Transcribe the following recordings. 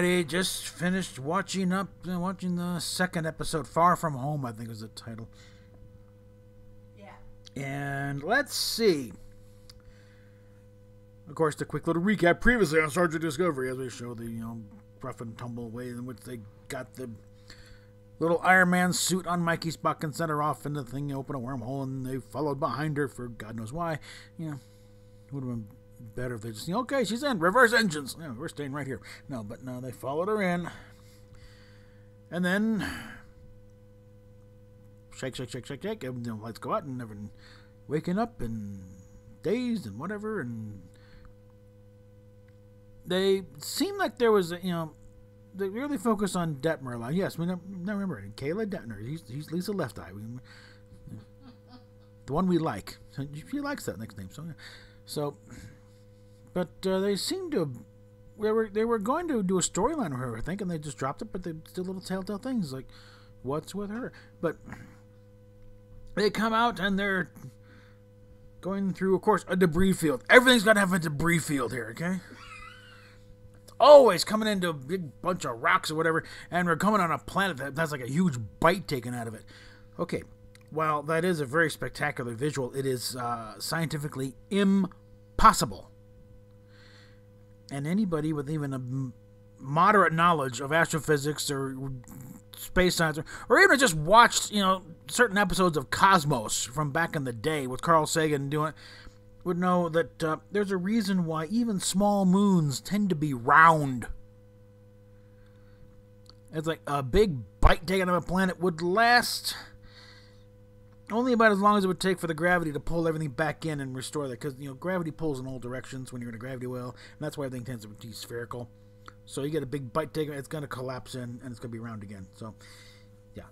Alrighty, just finished watching the second episode, Far From Home, I think is the title. Yeah. And let's see. Of course, the quick little recap previously on Sergeant Discovery, as we show the rough and tumble way in which they got the little Iron Man suit on Mikey Spock and sent her off into the thing, open a wormhole, and they followed behind her for God knows why. It would have been better if they just, okay, she's in, reverse engines. We're staying right here. No, but no, they followed her in. And then, shake, and the lights go out, and everyone waking up and dazed and whatever, and they seem like there was, they really focus on Detmer. Yes, we never remember it. Kayla Detmer. He's Lisa Left Eye. The one we like. She likes that next name. But they seem to. They were going to do a storyline with her, I think, and they just dropped it. But they still little telltale things like, what's with her? But they come out and they're going through, of course, a debris field. Everything's got to have a debris field here, okay? Always coming into a big bunch of rocks or whatever, and we're coming on a planet that has like a huge bite taken out of it. Okay, while that is a very spectacular visual, it is scientifically impossible. And anybody with even a moderate knowledge of astrophysics or space science, or even just watched, certain episodes of Cosmos from back in the day with Carl Sagan doing it, would know that there's a reason why even small moons tend to be round. It's like a big bite taken out of a planet would last only about as long as it would take for the gravity to pull everything back in and restore that. Because, gravity pulls in all directions when you're in a gravity well, and that's why everything tends to be spherical. So you get a big bite taken, it's going to collapse in, and it's going to be round again. So, yeah.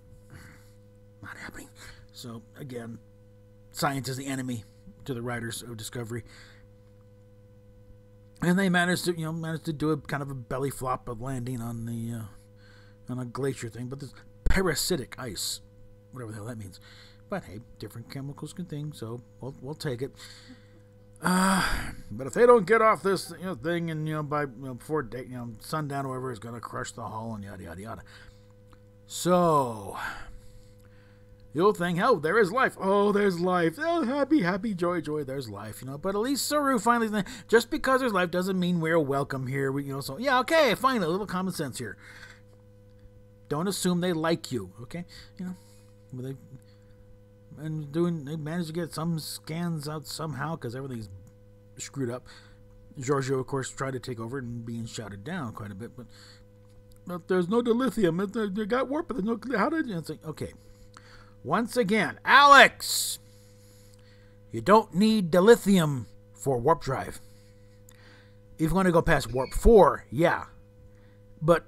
Not happening. So, again, science is the enemy to the writers of Discovery, and they managed to do a kind of a belly flop of landing on the on a glacier thing, but this parasitic ice, whatever the hell that means. But hey, different chemicals can thing, so we'll take it. But if they don't get off this thing, and by before day, sundown or whatever, is going to crush the hull and yada yada yada. So. The old thing, there is life. Oh, there's life. Oh, happy, joy, there's life, But at least Saru finally, just because there's life doesn't mean we're welcome here. So, yeah, okay, fine, a little common sense here. Don't assume they like you, okay? They managed to get some scans out somehow because everything's screwed up. Giorgio, of course, tried to take over and being shouted down quite a bit, but there's no dilithium. They got warp, but there's no, how did you? It's like, okay. Once again, Alex, you don't need dilithium for warp drive. If you want to go past warp 4, yeah, but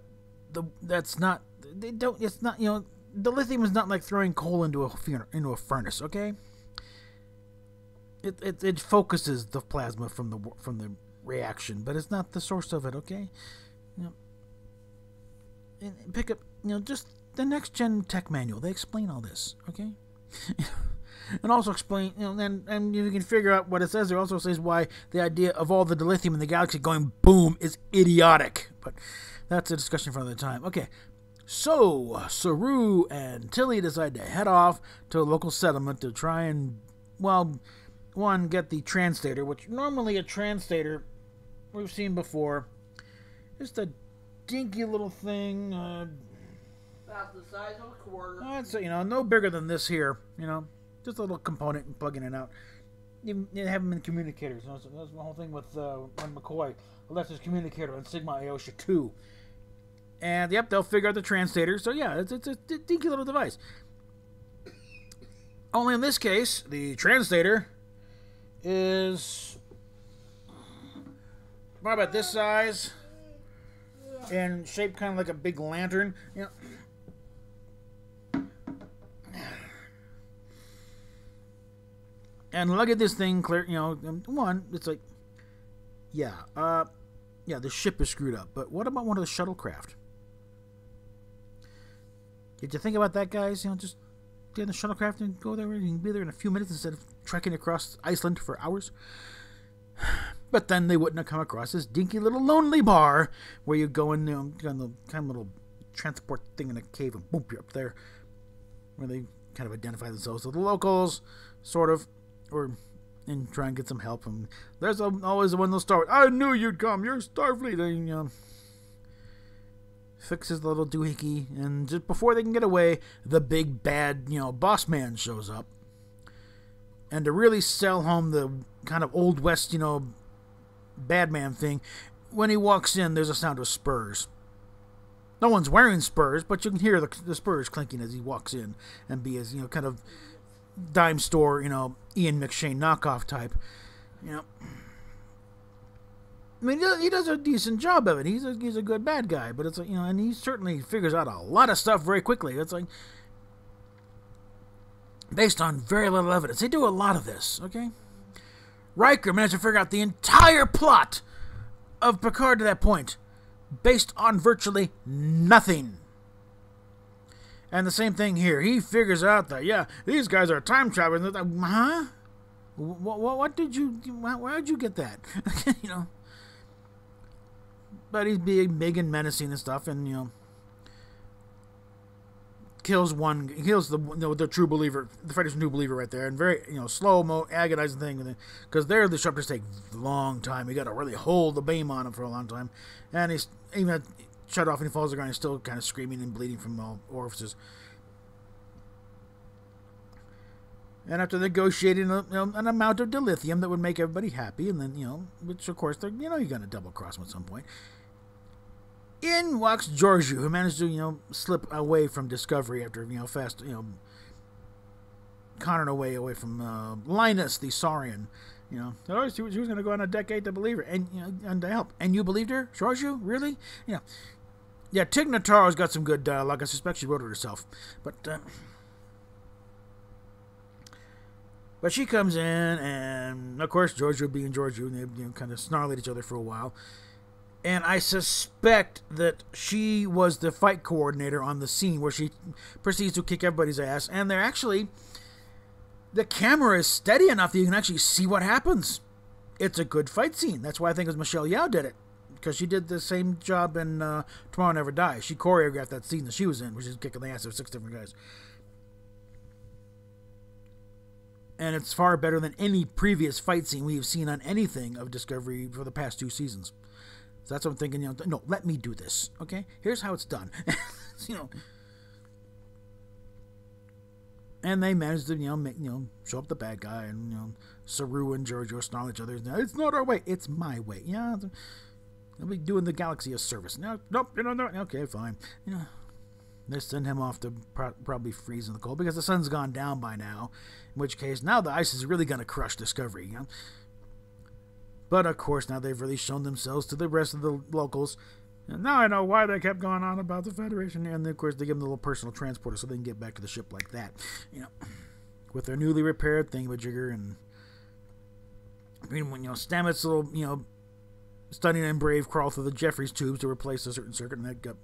that's not. They don't. It's not. Dilithium is not like throwing coal into a furnace. Okay. It focuses the plasma from the reaction, but it's not the source of it. Okay. And pick up. Just. The next gen tech manual, they explain all this, okay? And also explain, and you can figure out what it says. It also says why the idea of all the dilithium in the galaxy going boom is idiotic. But that's a discussion for another time. Okay, so Saru and Tilly decide to head off to a local settlement to try and, one, get the translator, which normally a translator we've seen before. Just a dinky little thing, about the size of a quarter. It's no bigger than this here. Just a little component and plugging it out. You have them in communicators. So that's the whole thing with when McCoy left his communicator on Sigma Iosha 2. And yep, they'll figure out the translator. So yeah, it's a dinky little device. Only in this case, the translator is about this size and shaped kind of like a big lantern. And look at this thing, clear. One, it's like, yeah, the ship is screwed up. But what about one of the shuttlecraft? Did you think about that, guys? Just get in the shuttlecraft and go there. You can be there in a few minutes instead of trekking across Iceland for hours. But then they wouldn't have come across this dinky little lonely bar where you go in, on the kind of little transport thing in a cave and boom, you're up there, where they kind of identify themselves as the locals, sort of, and try and get some help. And there's always the one they'll start with, I knew you'd come, you're Starfleet, and fixes the little doohickey, and just before they can get away, the big bad, boss man shows up. And to really sell home the kind of Old West, bad man thing, when he walks in, there's a sound of spurs. No one's wearing spurs, but you can hear the spurs clinking as he walks in and be his, kind of dime store, Ian McShane knockoff type. I mean, he does a decent job of it. He's a good bad guy, but it's like, and he certainly figures out a lot of stuff very quickly. It's like, based on very little evidence. They do a lot of this, okay? Riker managed to figure out the entire plot of Picard to that point, based on virtually nothing. And the same thing here. He figures out that, these guys are time travelers. Huh? What did you... Why did you get that? But he's big and menacing and stuff, and, kills the true believer, the fighter's new believer right there, and very, slow-mo, agonizing thing, because there the disruptors take a long time. You got to really hold the beam on him for a long time, and he's even shut off and he falls to the ground. He's still kind of screaming and bleeding from all orifices. And after negotiating an amount of dilithium that would make everybody happy, and then which of course they're you're gonna double cross him at some point. In walks Georgiou, who managed to, slip away from Discovery after, fast, conning away from Linus, the Saurian. She was going to go on a decade to believe her, and to help. And you believed her, Georgiou? Really? Yeah, Tig Notaro's got some good dialogue. I suspect she wrote it herself. But she comes in, and, of course, Georgiou being Georgiou, and they kind of snarl at each other for a while. And I suspect that she was the fight coordinator on the scene where she proceeds to kick everybody's ass. And they're actually... The camera is steady enough that you can actually see what happens. It's a good fight scene. That's why I think it was Michelle Yeoh did it. Because she did the same job in Tomorrow Never Dies. She choreographed that scene that she was in, which is kicking the ass of 6 different guys. And it's far better than any previous fight scene we have seen on anything of Discovery for the past 2 seasons. So that's what I'm thinking, no, let me do this, okay? Here's how it's done. And they managed to, show up the bad guy, and, Saru and Georgiou snarl each other. It's not our way, it's my way. Yeah, they'll be doing the galaxy a service. No, nope, no, okay, fine. They send him off to probably freeze in the cold, because the sun's gone down by now, in which case, now the ice is really going to crush Discovery, But, of course, now they've really shown themselves to the rest of the locals. And now I know why they kept going on about the Federation. And, of course, they give them the little personal transporter so they can get back to the ship like that. With their newly repaired thingamajigger. And, Stamets little, Stunning and Brave crawl through the Jeffries tubes to replace a certain circuit. And that got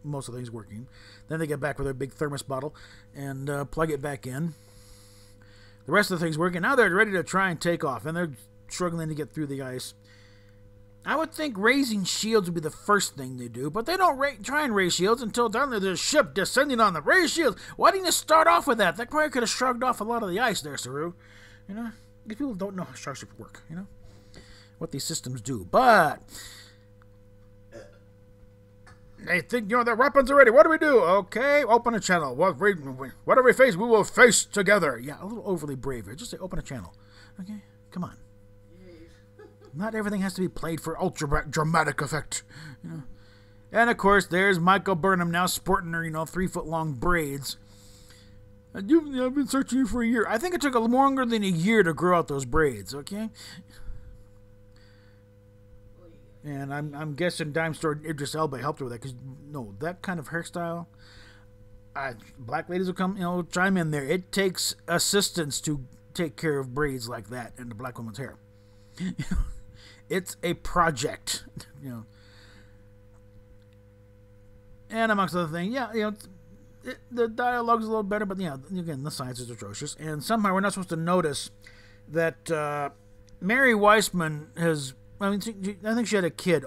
most of things working. Then they get back with their big thermos bottle and plug it back in. The rest of the thing's working. Now they're ready to try and take off. And they're struggling to get through the ice. I would think raising shields would be the first thing they do, but they don't try and raise shields until down there's a ship descending on them. Raise shields! Why didn't you start off with that? That probably could have shrugged off a lot of the ice there, Saru. These people don't know how starships work, what these systems do. But they think, their weapons are ready. What do we do? Okay, open a channel. Whatever we face, we will face together. Yeah, a little overly brave here. Just say open a channel. Okay, come on. Not everything has to be played for ultra dramatic effect. And, of course, there's Michael Burnham now sporting her, 3-foot-long braids. I've been searching you for a year. I think it took longer than a year to grow out those braids, okay? And I'm guessing Dime Store Idris Elba helped her with that, because, that kind of hairstyle, black ladies will come, chime in there. It takes assistance to take care of braids like that in the black woman's hair. It's a project, And amongst other things, the dialogue's a little better, but again, the science is atrocious. And somehow we're not supposed to notice that Mary Weissman has. I mean, I think she had a kid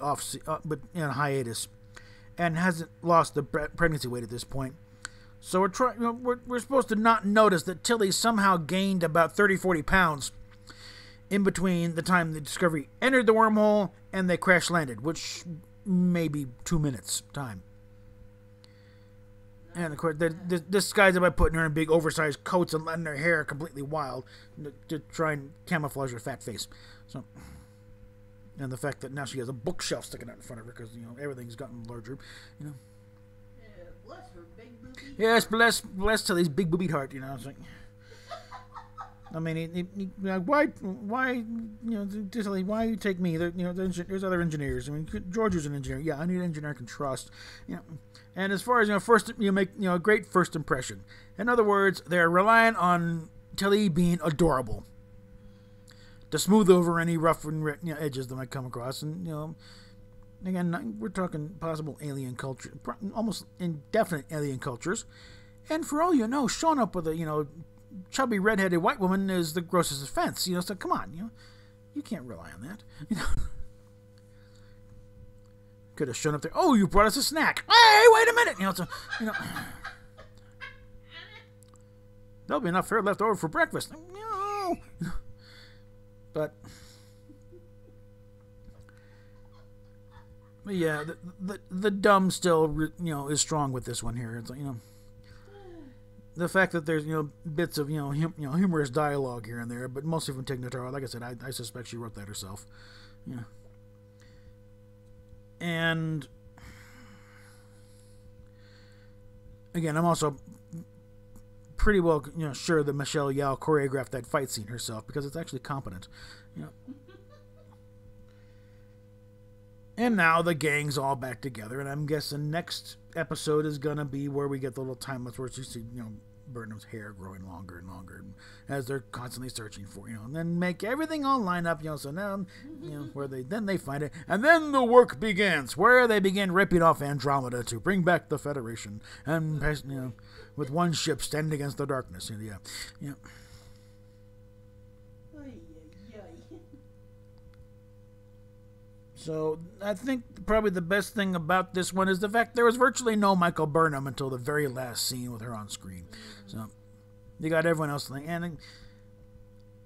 but in a hiatus, and hasn't lost the pregnancy weight at this point. So we're trying. We're supposed to not notice that Tilly somehow gained about 30-40 pounds in between the time the Discovery entered the wormhole and they crash landed, which maybe 2 minutes time. And of course, they're disguised by putting her in big oversized coats and letting her hair completely wild to try and camouflage her fat face. So, and the fact that now she has a bookshelf sticking out in front of her because everything's gotten larger. Bless her big booby. Yes, bless Tilly's big boobied heart. It's like, I mean, why, Tilly, why you take me? There's other engineers. I mean, George is an engineer. Yeah, I need an engineer I can trust. And as far as first you make a great first impression. In other words, they're relying on Tilly being adorable to smooth over any rough and edges that might come across. And again, we're talking possible alien culture, almost indefinite alien cultures. And for all you know, showing up with a chubby redheaded white woman is the grossest offense. So come on, you can't rely on that. Could have shown up there. Oh, you brought us a snack. Hey, wait a minute. There'll be enough fare left over for breakfast. No. But yeah, the dumb still is strong with this one here. It's like the fact that there's bits of humorous dialogue here and there, but mostly from Tig Notaro. Like I said, I suspect she wrote that herself. And again, I'm also pretty well sure that Michelle Yeoh choreographed that fight scene herself because it's actually competent. And now the gang's all back together, and I'm guessing next episode is gonna be where we get the little timeless where you see Burnham's hair growing longer and longer as they're constantly searching for and then make everything all line up so now where they find it, and then the work begins where they begin ripping off Andromeda to bring back the Federation and with one ship standing against the darkness. So I think probably the best thing about this one is the fact there was virtually no Michael Burnham until the very last scene with her on screen. So you got everyone else, and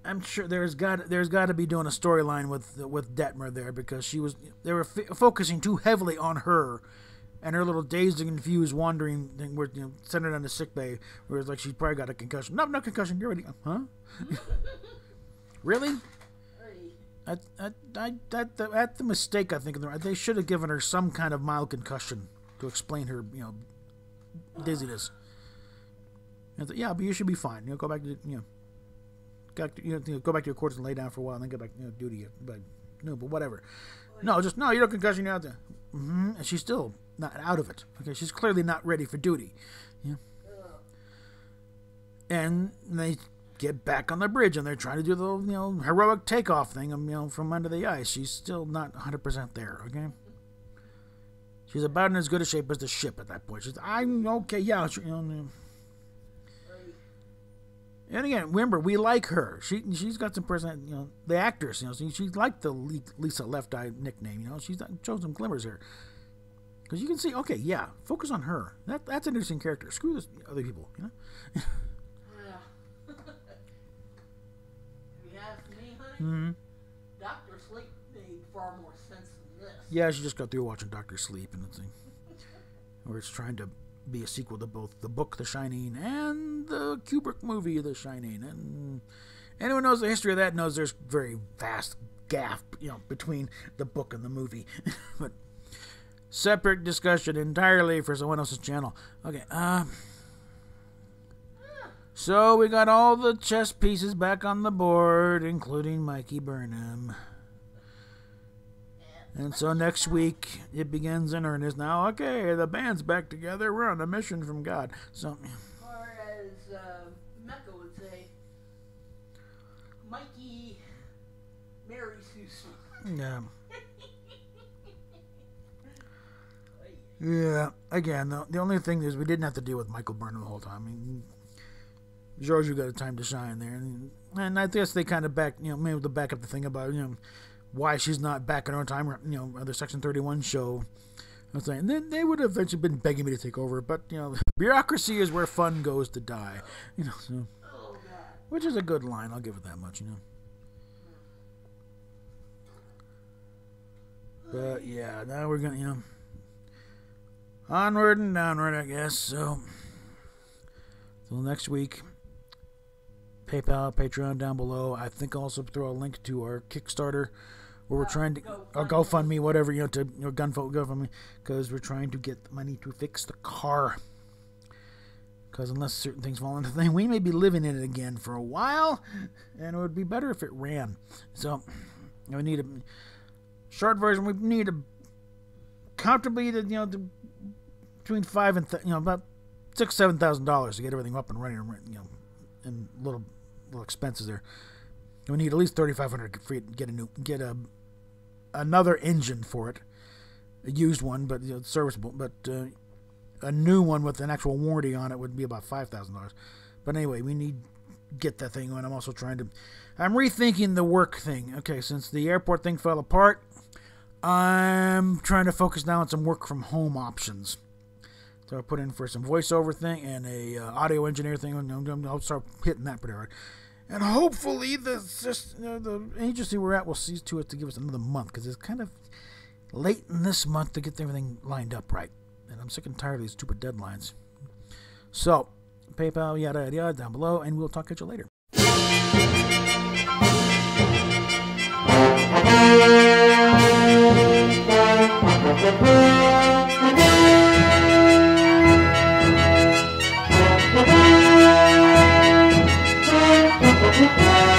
I'm sure there's got to be doing a storyline with Detmer there because they were focusing too heavily on her and her little dazed and confused wandering thing where sent her down to sick bay where it's like she probably got a concussion. No concussion. You're already really. At the mistake, I think they should have given her some kind of mild concussion to explain her, dizziness. And yeah, but you should be fine. Go back to go back to your quarters and lay down for a while, and then get back to duty. But whatever. No, you don't concussion. You're out there. And she's still not out of it. Okay, she's clearly not ready for duty. And they get back on the bridge and they're trying to do the heroic takeoff thing from under the ice. She's still not 100% there. Okay, she's about in as good a shape as the ship at that point. I'm okay. Yeah, and again, remember, we like her. She's got some person. The actress. She's like the Lisa Left Eye nickname. She's shows some glimmers here because you can see. Okay, yeah, focus on her. That's an interesting character. Screw this other people. Mm-hmm. Dr. Sleep made far more sense than this. Yeah, she just got through watching Dr. Sleep and it's where it's trying to be a sequel to both the book The Shining and the Kubrick movie The Shining. And anyone knows the history of that knows there's very vast gap, between the book and the movie. But separate discussion entirely for someone else's channel. Okay, so we got all the chess pieces back on the board, including Mikey Burnham. And so next week, it begins in earnest. Now, okay, the band's back together. We're on a mission from God. So, or as Mecca would say, Mikey marries Susan. Yeah. Yeah. Again, the only thing is we didn't have to deal with Michael Burnham the whole time. Giorgio got a time to shine there, and I guess they kind of maybe to back up the thing about why she's not back in her time, other Section 31 show. I was saying they would have eventually been begging me to take over, but bureaucracy is where fun goes to die, so, which is a good line. I'll give it that much, But yeah, now we're gonna onward and downward, I guess. So till next week. PayPal, Patreon down below. I think I'll also throw a link to our Kickstarter where we're trying to, or GoFundMe, whatever, to GoFundMe, because we're trying to get the money to fix the car. Because unless certain things fall into the thing, we may be living in it again for a while, and it would be better if it ran. So we need a short version. We need a comfortably between $5,000 and about $6,000-$7,000 to get everything up and running, and little expenses there. We need at least $3,500 to get another engine for it, a used one, but serviceable. But a new one with an actual warranty on it would be about $5,000. But anyway, we need to get that thing on. I'm also I'm rethinking the work thing. Okay, since the airport thing fell apart, I'm trying to focus now on some work from home options. So I put in for some voiceover thing and a audio engineer thing. I'll start hitting that pretty hard. And hopefully the agency we're at will see to it to give us another month, because it's kind of late in this month to get everything lined up right. And I'm sick and tired of these stupid deadlines. So, PayPal, yada, yada, yada, down below, and we'll talk at you later. Thank you.